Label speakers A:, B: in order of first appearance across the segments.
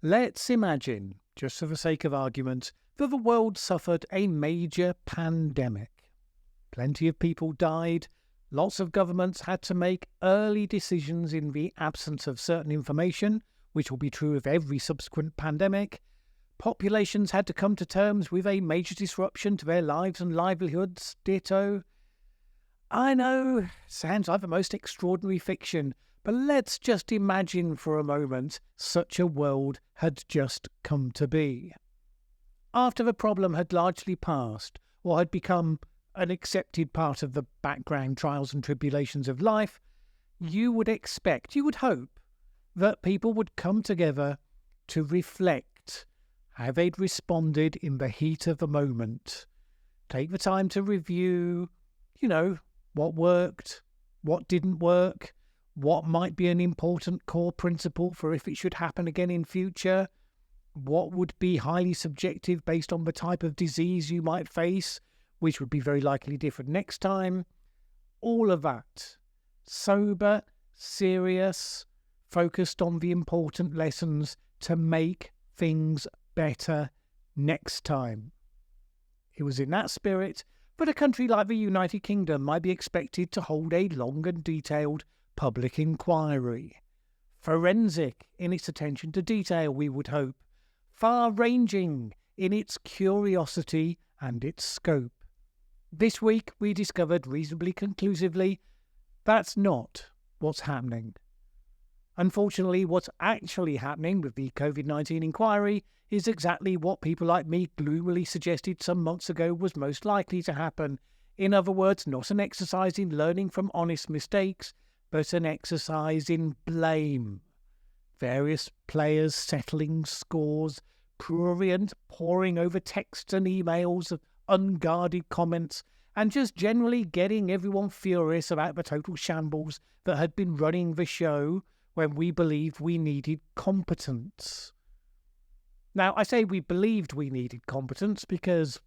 A: Let's imagine, just for the sake of argument, that the world suffered a major pandemic. Plenty of people died, lots of governments had to make early decisions in the absence of certain information, which will be true of every subsequent pandemic. Populations had to come to terms with a major disruption to their lives and livelihoods, ditto. I know, sounds like the most extraordinary fiction, but let's just imagine for a moment such a world had just come to be. After the problem had largely passed, or had become an accepted part of the background trials and tribulations of life, you would hope, that people would come together to reflect how they'd responded in the heat of the moment. Take the time to review, what worked, what didn't work, what might be an important core principle for if it should happen again in future, what would be highly subjective based on the type of disease you might face, which would be very likely different next time. All of that. Sober, serious, focused on the important lessons to make things better next time. It was in that spirit that a country like the United Kingdom might be expected to hold a long and detailed public inquiry. Forensic in its attention to detail, we would hope. Far-ranging in its curiosity and its scope. This week we discovered reasonably conclusively that's not what's happening. Unfortunately, what's actually happening with the COVID-19 inquiry is exactly what people like me gloomily suggested some months ago was most likely to happen. In other words, not an exercise in learning from honest mistakes, but an exercise in blame. Various players settling scores, prurient poring over texts and emails of unguarded comments, and just generally getting everyone furious about the total shambles that had been running the show when we believed we needed competence. Now, I say we believed we needed competence because,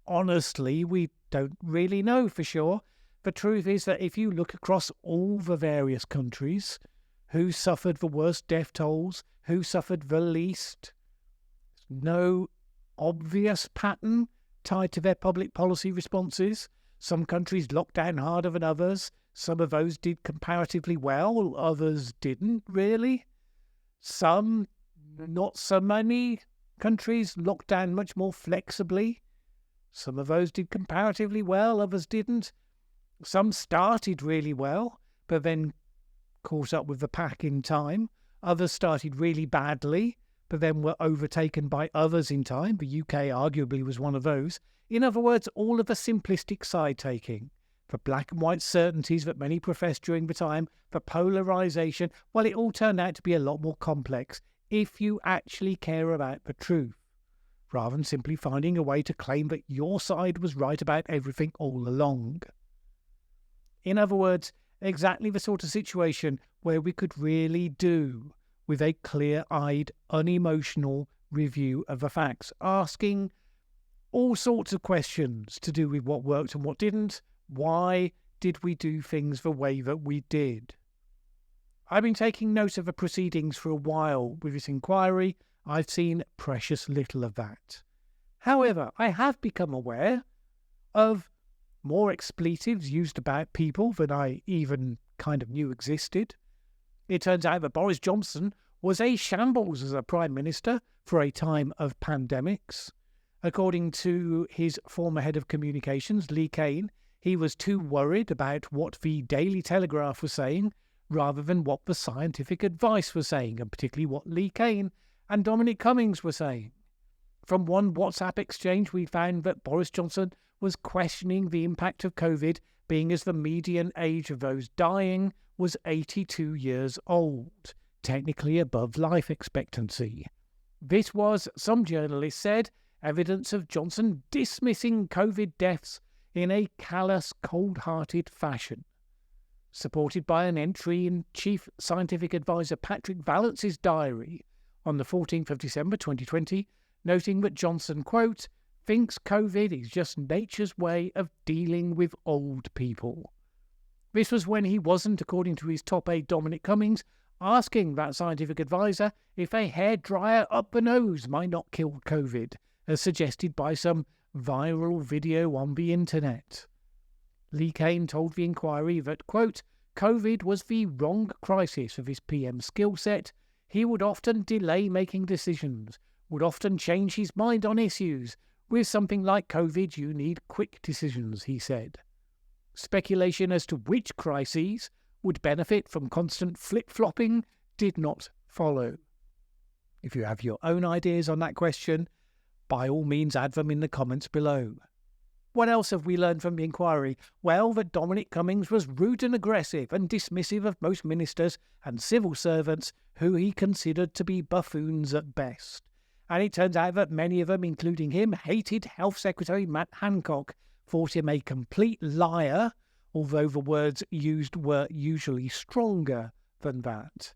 A: honestly, we don't really know for sure. The truth is that if you look across all the various countries, who suffered the worst death tolls, who suffered the least, no obvious pattern tied to their public policy responses. Some countries locked down harder than others. Some of those did comparatively well, others didn't really. Some, not so many, countries locked down much more flexibly. Some of those did comparatively well, others didn't. Some started really well, but then caught up with the pack in time. Others started really badly, but then were overtaken by others in time. The UK arguably was one of those. In other words, all of the simplistic side-taking, the black and white certainties that many professed during the time, the polarisation, well, it all turned out to be a lot more complex if you actually care about the truth, rather than simply finding a way to claim that your side was right about everything all along. In other words, exactly the sort of situation where we could really do with a clear-eyed, unemotional review of the facts, asking all sorts of questions to do with what worked and what didn't. Why did we do things the way that we did? I've been taking note of the proceedings for a while with this inquiry. I've seen precious little of that. However, I have become aware of more expletives used about people than I even kind of knew existed. It turns out that Boris Johnson was a shambles as a Prime Minister for a time of pandemics. According to his former head of communications, Lee Kane, he was too worried about what the Daily Telegraph was saying rather than what the scientific advice was saying, and particularly what Lee Kane and Dominic Cummings were saying. From one WhatsApp exchange, we found that Boris Johnson was questioning the impact of COVID, being as the median age of those dying was 82 years old, technically above life expectancy. This was, some journalists said, evidence of Johnson dismissing COVID deaths in a callous, cold-hearted fashion. Supported by an entry in Chief Scientific Advisor Patrick Vallance's diary on the 14th of December 2020, noting that Johnson, quote, thinks COVID is just nature's way of dealing with old people. This was when he wasn't, according to his top aide Dominic Cummings, asking that scientific advisor if a hairdryer up the nose might not kill COVID, as suggested by some viral video on the internet. Lee Cain told the inquiry that, quote, COVID was the wrong crisis for his PM skill set. He would often delay making decisions, would often change his mind on issues. With something like COVID, you need quick decisions, he said. Speculation as to which crises would benefit from constant flip-flopping did not follow. If you have your own ideas on that question, by all means add them in the comments below. What else have we learned from the inquiry? Well, that Dominic Cummings was rude and aggressive and dismissive of most ministers and civil servants who he considered to be buffoons at best. And it turns out that many of them, including him, hated Health Secretary Matt Hancock, thought him a complete liar, although the words used were usually stronger than that.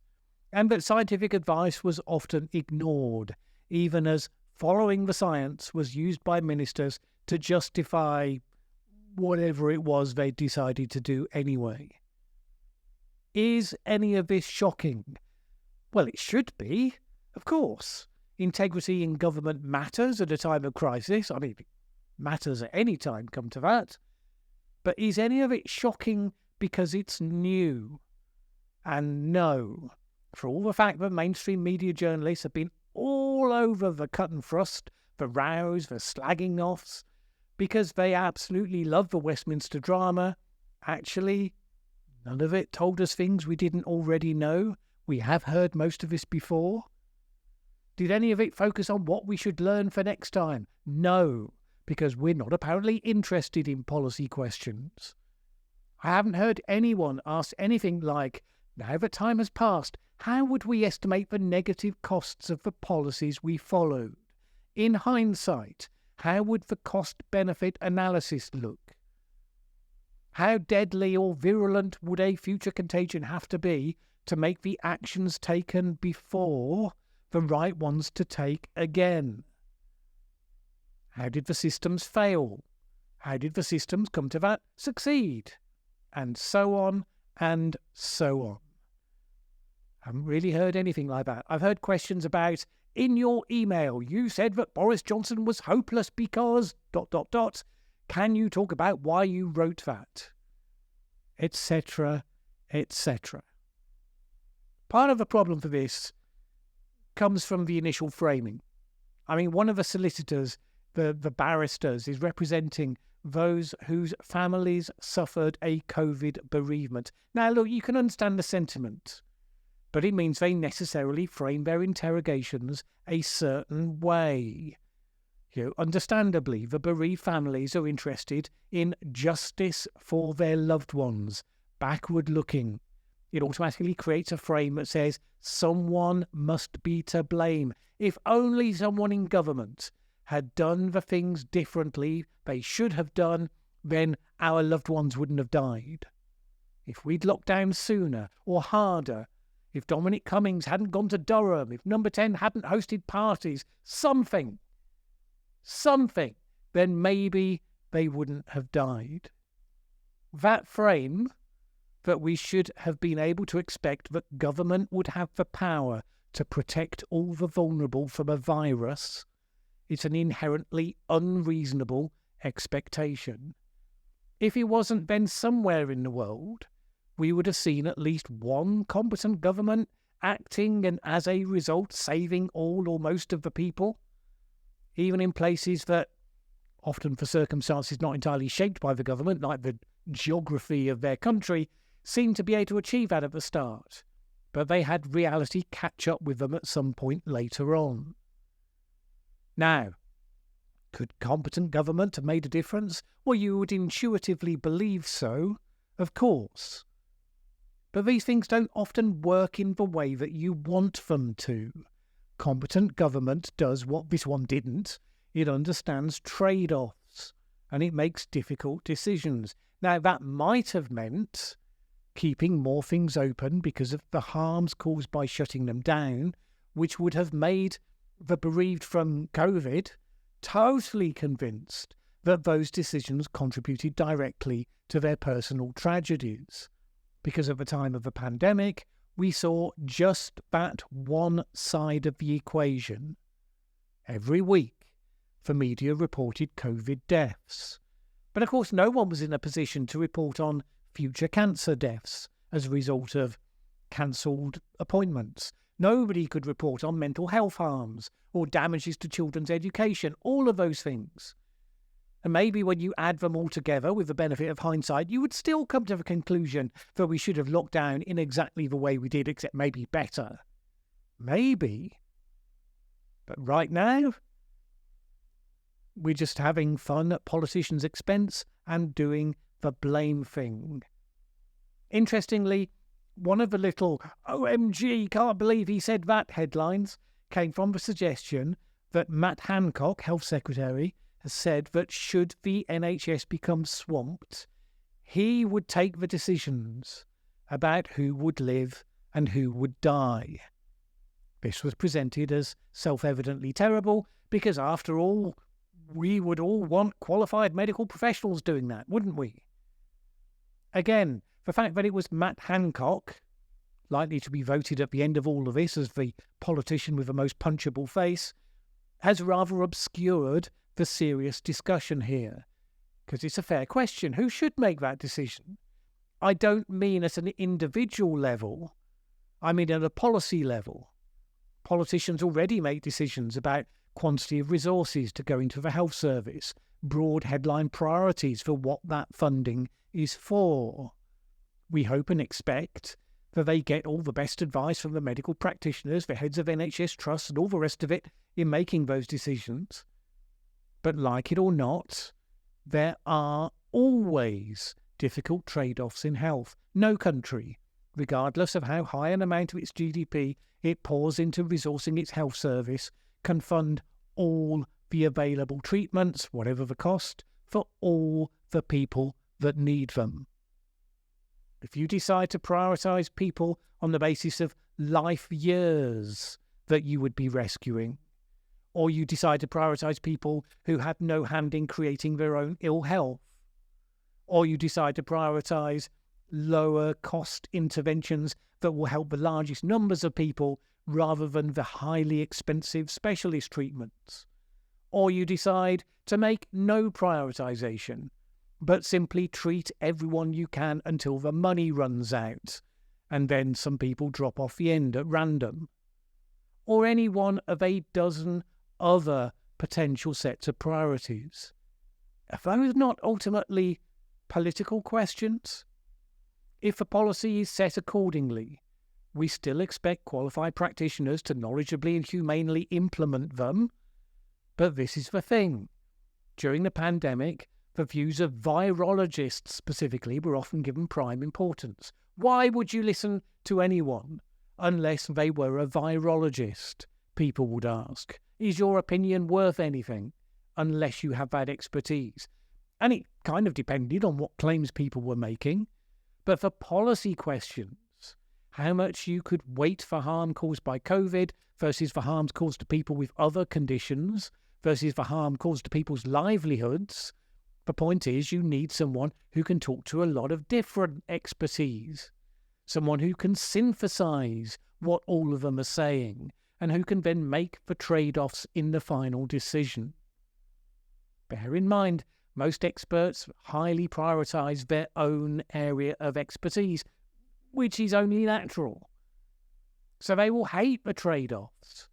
A: And that scientific advice was often ignored, even as following the science was used by ministers to justify whatever it was they decided to do anyway. Is any of this shocking? Well, it should be, of course. Integrity in government matters at a time of crisis. I mean, it matters at any time, come to that. But is any of it shocking because it's new? And no, for all the fact that mainstream media journalists have been all over the cut and thrust, the rows, the slagging offs, because they absolutely love the Westminster drama, actually, none of it told us things we didn't already know. We have heard most of this before. Did any of it focus on what we should learn for next time? No, because we're not apparently interested in policy questions. I haven't heard anyone ask anything like, now that time has passed, how would we estimate the negative costs of the policies we followed? In hindsight, how would the cost-benefit analysis look? How deadly or virulent would a future contagion have to be to make the actions taken before the right ones to take again? How did the systems fail? How did the systems come to that succeed? And so on and so on. I haven't really heard anything like that. I've heard questions about, in your email, you said that Boris Johnson was hopeless because ... Can you talk about why you wrote that? Etc., etc. Part of the problem for this comes from the initial framing. I mean, one of the solicitors, the barristers, is representing those whose families suffered a COVID bereavement. Now, look, you can understand the sentiment, but it means they necessarily frame their interrogations a certain way. Understandably, the bereaved families are interested in justice for their loved ones, backward-looking. It automatically creates a frame that says someone must be to blame. If only someone in government had done the things differently they should have done, then our loved ones wouldn't have died. If we'd locked down sooner or harder, if Dominic Cummings hadn't gone to Durham, if Number 10 hadn't hosted parties, something, then maybe they wouldn't have died. That frame, that we should have been able to expect that government would have the power to protect all the vulnerable from a virus, it's an inherently unreasonable expectation. If it wasn't, then somewhere in the world we would have seen at least one competent government acting and as a result saving all or most of the people, even in places that, often for circumstances not entirely shaped by the government, like the geography of their country, seemed to be able to achieve that at the start. But they had reality catch up with them at some point later on. Now, could competent government have made a difference? Well, you would intuitively believe so, of course. But these things don't often work in the way that you want them to. Competent government does what this one didn't. It understands trade-offs, and it makes difficult decisions. Now, that might have meant keeping more things open because of the harms caused by shutting them down, which would have made the bereaved from COVID totally convinced that those decisions contributed directly to their personal tragedies. Because at the time of the pandemic, we saw just that one side of the equation. Every week, the media reported COVID deaths. But of course, no one was in a position to report on future cancer deaths as a result of cancelled appointments. Nobody could report on mental health harms or damages to children's education, all of those things. And maybe when you add them all together with the benefit of hindsight, you would still come to the conclusion that we should have locked down in exactly the way we did, except maybe better. Maybe. But right now, we're just having fun at politicians' expense and doing the blame thing. Interestingly, one of the little "OMG, can't believe he said that" headlines came from the suggestion that Matt Hancock, Health Secretary, has said that should the NHS become swamped, he would take the decisions about who would live and who would die. This was presented as self-evidently terrible because, after all, we would all want qualified medical professionals doing that, wouldn't we? Again, the fact that it was Matt Hancock, likely to be voted at the end of all of this as the politician with the most punchable face, has rather obscured the serious discussion here. Because it's a fair question. Who should make that decision? I don't mean at an individual level. I mean at a policy level. Politicians already make decisions about quantity of resources to go into the health service, broad headline priorities for what that funding is for. We hope and expect that they get all the best advice from the medical practitioners, the heads of NHS trusts and all the rest of it in making those decisions. But like it or not, there are always difficult trade-offs in health. No country, regardless of how high an amount of its GDP it pours into resourcing its health service, can fund all the available treatments, whatever the cost, for all the people that need them. If you decide to prioritise people on the basis of life years that you would be rescuing, or you decide to prioritise people who had no hand in creating their own ill health, or you decide to prioritise lower cost interventions that will help the largest numbers of people rather than the highly expensive specialist treatments, or you decide to make no prioritisation, but simply treat everyone you can until the money runs out, and then some people drop off the end at random, or any one of a dozen other potential sets of priorities. Are those not ultimately political questions? If the policy is set accordingly, we still expect qualified practitioners to knowledgeably and humanely implement them. But this is the thing. During the pandemic, the views of virologists specifically were often given prime importance. Why would you listen to anyone unless they were a virologist? People would ask. Is your opinion worth anything unless you have that expertise? And it kind of depended on what claims people were making. But for policy questions, how much you could wait for harm caused by COVID versus for harms caused to people with other conditions versus for harm caused to people's livelihoods, the point is you need someone who can talk to a lot of different expertise, someone who can synthesize what all of them are saying, and who can then make the trade-offs in the final decision. Bear in mind, most experts highly prioritize their own area of expertise, which is only natural. So they will hate the trade-offs.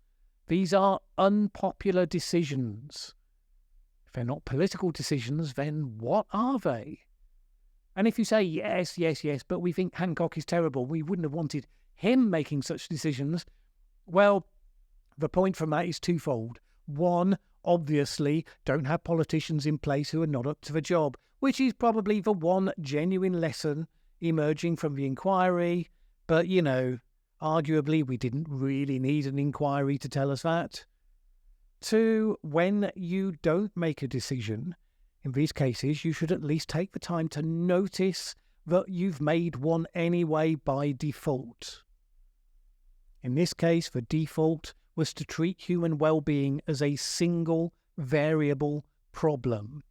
A: These are unpopular decisions. If they're not political decisions, then what are they? And if you say, yes, but we think Hancock is terrible, we wouldn't have wanted him making such decisions, well, the point from that is twofold. One, obviously, don't have politicians in place who are not up to the job, which is probably the one genuine lesson emerging from the inquiry. But, arguably we didn't really need an inquiry to tell us that. Two, when you don't make a decision, in these cases, you should at least take the time to notice that you've made one anyway by default. In this case, the default was to treat human well-being as a single variable problem.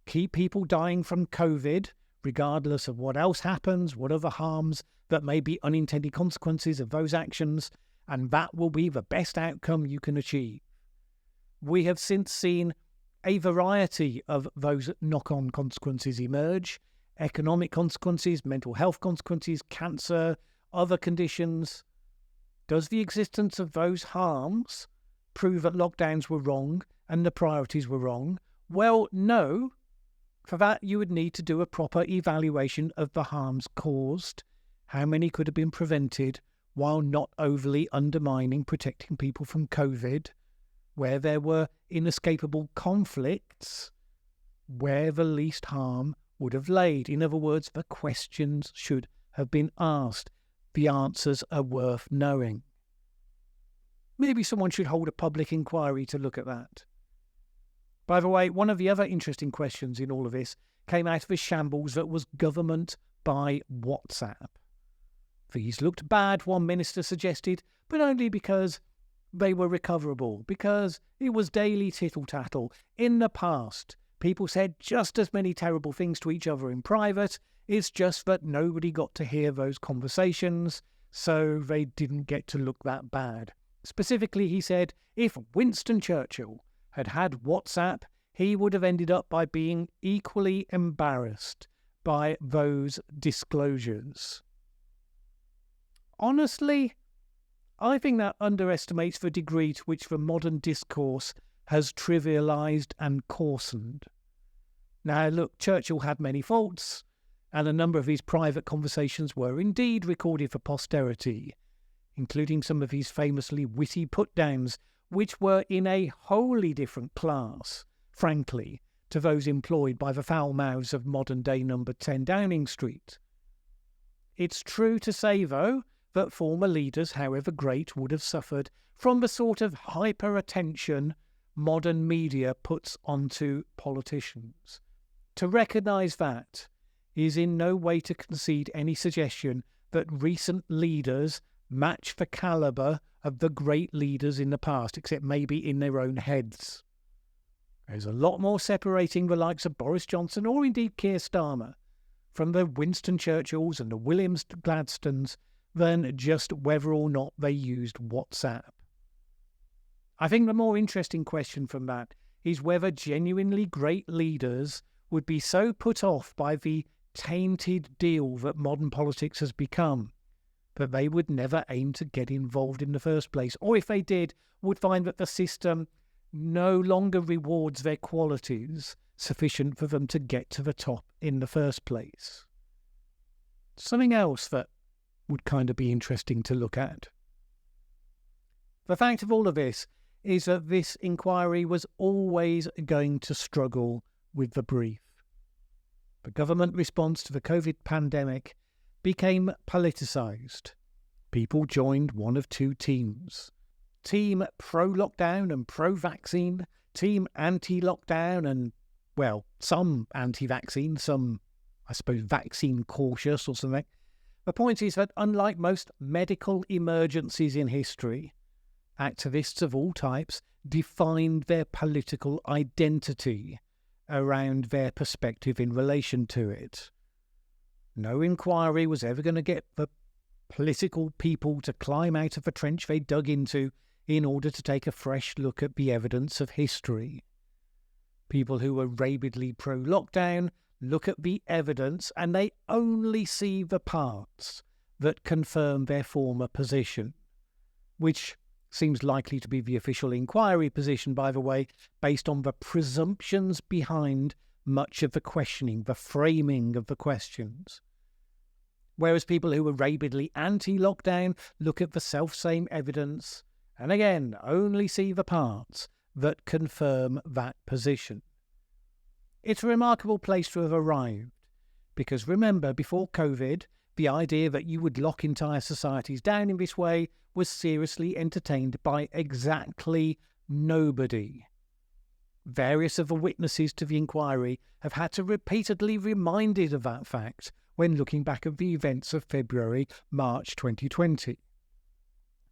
A: Keep people dying from COVID, regardless of what else happens, what other harms that may be unintended consequences of those actions, and that will be the best outcome you can achieve. We have since seen a variety of those knock-on consequences emerge: economic consequences, mental health consequences, cancer, other conditions. Does the existence of those harms prove that lockdowns were wrong and the priorities were wrong? Well, no. For that, you would need to do a proper evaluation of the harms caused, how many could have been prevented, while not overly undermining protecting people from COVID, where there were inescapable conflicts, where the least harm would have laid. In other words, the questions should have been asked. The answers are worth knowing. Maybe someone should hold a public inquiry to look at that. By the way, one of the other interesting questions in all of this came out of a shambles that was government by WhatsApp. These looked bad, one minister suggested, but only because they were recoverable, because it was daily tittle-tattle. In the past, people said just as many terrible things to each other in private. It's just that nobody got to hear those conversations, so they didn't get to look that bad. Specifically, he said, if Winston Churchill had had WhatsApp, he would have ended up by being equally embarrassed by those disclosures. Honestly, I think that underestimates the degree to which the modern discourse has trivialised and coarsened. Now, look, Churchill had many faults, and a number of his private conversations were indeed recorded for posterity, including some of his famously witty put-downs, which were in a wholly different class, frankly, to those employed by the foul mouths of modern-day number 10 Downing Street. It's true to say, though, that former leaders, however great, would have suffered from the sort of hyper-attention modern media puts onto politicians. To recognise that is in no way to concede any suggestion that recent leaders match the calibre of the great leaders in the past, except maybe in their own heads. There's a lot more separating the likes of Boris Johnson or indeed Keir Starmer from the Winston Churchills and the William Gladstones than just whether or not they used WhatsApp. I think the more interesting question from that is whether genuinely great leaders would be so put off by the tainted deal that modern politics has become that they would never aim to get involved in the first place, or if they did, would find that the system no longer rewards their qualities sufficient for them to get to the top in the first place. Something else that would kind of be interesting to look at. The fact of all of this is that this inquiry was always going to struggle with the brief. The government response to the COVID pandemic became politicised. People joined one of two teams. Team pro-lockdown and pro-vaccine, team anti-lockdown and, well, some anti-vaccine, some, I suppose, vaccine cautious or something. The point is that unlike most medical emergencies in history, activists of all types defined their political identity around their perspective in relation to it. No inquiry was ever going to get the political people to climb out of the trench they dug into in order to take a fresh look at the evidence of history. People who were rabidly pro-lockdown look at the evidence and they only see the parts that confirm their former position, which seems likely to be the official inquiry position, by the way, based on the presumptions behind much of the questioning, the framing of the questions. Whereas people who are rabidly anti-lockdown look at the self-same evidence and again only see the parts that confirm that position. It's a remarkable place to have arrived, because remember, before COVID, the idea that you would lock entire societies down in this way was seriously entertained by exactly nobody. Various of the witnesses to the inquiry have had to repeatedly reminded of that fact when looking back at the events of February, March 2020.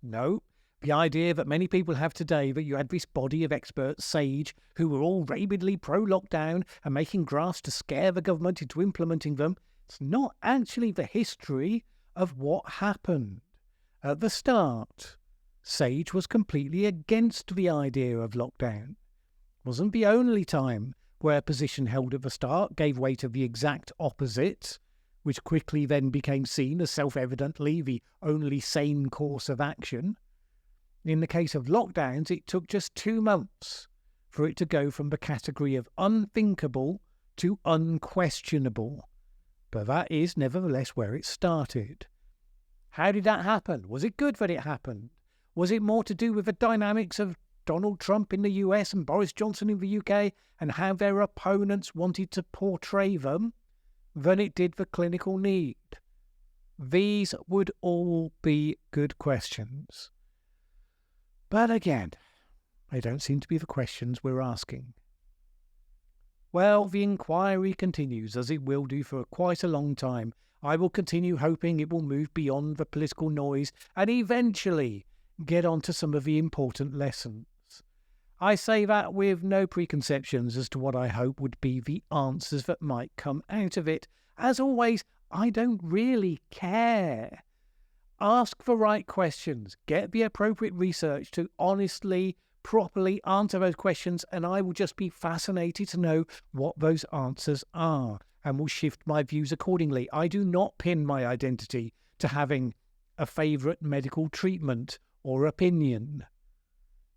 A: No, The idea that many people have today that you had this body of experts, SAGE, who were all rabidly pro-lockdown and making drafts to scare the government into implementing them, it's not actually the history of what happened. At the start, SAGE was completely against the idea of lockdown. It wasn't the only time where a position held at the start gave way to the exact opposite, which quickly then became seen as self-evidently the only sane course of action. In the case of lockdowns, it took just 2 months for it to go from the category of unthinkable to unquestionable. But that is nevertheless where it started. How did that happen? Was it good that it happened? Was it more to do with the dynamics of Donald Trump in the US and Boris Johnson in the UK and how their opponents wanted to portray them than it did the clinical need? These would all be good questions. But again, they don't seem to be the questions we're asking. Well, the inquiry continues, as it will do for quite a long time. I will continue hoping it will move beyond the political noise and eventually get on to some of the important lessons. I say that with no preconceptions as to what I hope would be the answers that might come out of it. As always, I don't really care. Ask the right questions, get the appropriate research to honestly, properly answer those questions, and I will just be fascinated to know what those answers are and will shift my views accordingly. I do not pin my identity to having a favourite medical treatment or opinion.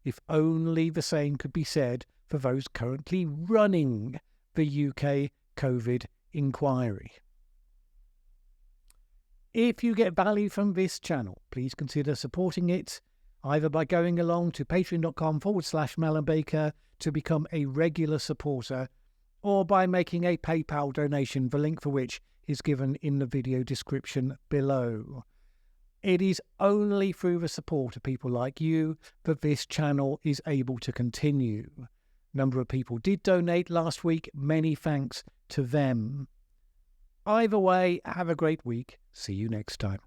A: If only the same could be said for those currently running the UK COVID inquiry. If you get value from this channel, please consider supporting it, either by going along to patreon.com/Mallen Baker to become a regular supporter, or by making a PayPal donation, the link for which is given in the video description below. It is only through the support of people like you that this channel is able to continue. A number of people did donate last week. Many thanks to them. Either way, have a great week. See you next time.